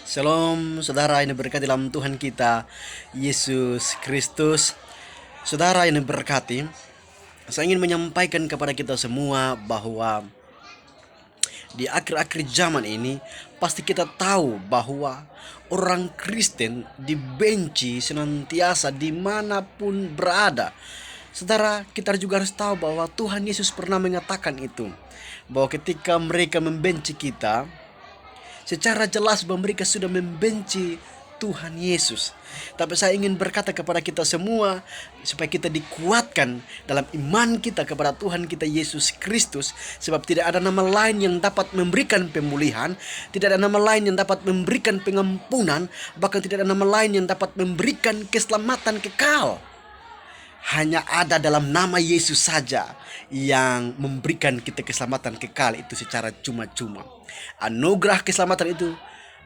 Shalom saudara yang diberkati dalam Tuhan kita Yesus Kristus. Saudara yang diberkati, saya ingin menyampaikan kepada kita semua bahwa di akhir-akhir zaman ini pasti kita tahu bahwa orang Kristen dibenci senantiasa dimanapun berada. Saudara, kita juga harus tahu bahwa Tuhan Yesus pernah mengatakan itu, bahwa ketika mereka membenci kita, secara jelas bahwa mereka sudah membenci Tuhan Yesus. Tapi saya ingin berkata kepada kita semua, supaya kita dikuatkan dalam iman kita kepada Tuhan kita Yesus Kristus. Sebab tidak ada nama lain yang dapat memberikan pemulihan, tidak ada nama lain yang dapat memberikan pengampunan, bahkan tidak ada nama lain yang dapat memberikan keselamatan kekal. Hanya ada dalam nama Yesus saja yang memberikan kita keselamatan kekal itu secara cuma-cuma. Anugerah keselamatan itu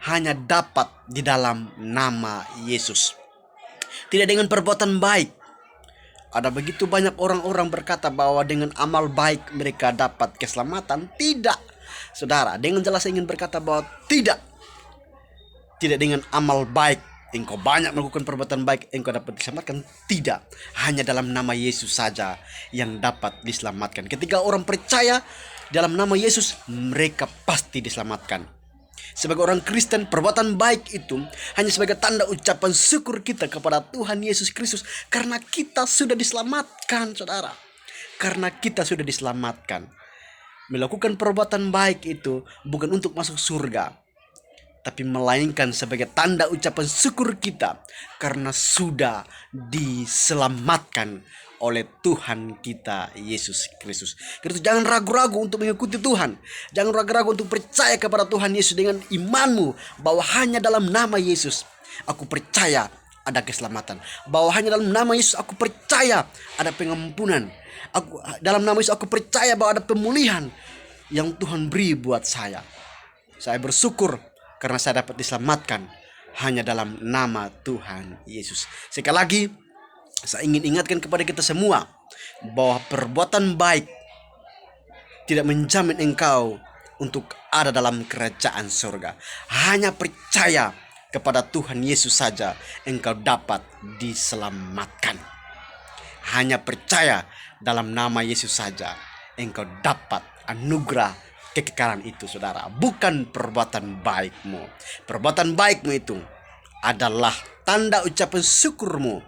hanya dapat di dalam nama Yesus. Tidak dengan perbuatan baik. Ada begitu banyak orang-orang berkata bahwa dengan amal baik mereka dapat keselamatan. Tidak. Saudara, dengan jelas saya ingin berkata bahwa tidak. Tidak dengan amal baik engkau banyak melakukan perbuatan baik engkau dapat diselamatkan. Tidak. Hanya dalam nama Yesus saja yang dapat diselamatkan. Ketika orang percaya dalam nama Yesus, mereka pasti diselamatkan. Sebagai orang Kristen, perbuatan baik itu hanya sebagai tanda ucapan syukur kita kepada Tuhan Yesus Kristus, karena kita sudah diselamatkan, saudara. Karena kita sudah diselamatkan. Melakukan perbuatan baik itu bukan untuk masuk surga, tapi melainkan sebagai tanda ucapan syukur kita karena sudah diselamatkan oleh Tuhan kita Yesus Kristus. Karena jangan ragu-ragu untuk mengikuti Tuhan. Jangan ragu-ragu untuk percaya kepada Tuhan Yesus dengan imanmu bahwa hanya dalam nama Yesus aku percaya ada keselamatan. Bahwa hanya dalam nama Yesus aku percaya ada pengampunan. Dalam nama Yesus aku percaya bahwa ada pemulihan yang Tuhan beri buat saya. Saya bersyukur karena saya dapat diselamatkan hanya dalam nama Tuhan Yesus. Sekali lagi, saya ingin ingatkan kepada kita semua bahwa perbuatan baik tidak menjamin engkau untuk ada dalam kerajaan surga. Hanya percaya kepada Tuhan Yesus saja engkau dapat diselamatkan. Hanya percaya dalam nama Yesus saja engkau dapat anugerah kekekalan itu, saudara. Bukan perbuatan baikmu. Perbuatan baikmu itu adalah tanda ucapan syukurmu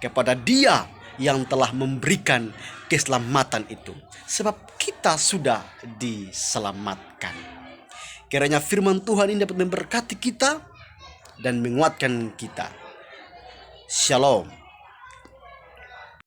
kepada Dia yang telah memberikan keselamatan itu. Sebab kita sudah diselamatkan. Kiranya firman Tuhan ini dapat memberkati kita dan menguatkan kita. Shalom.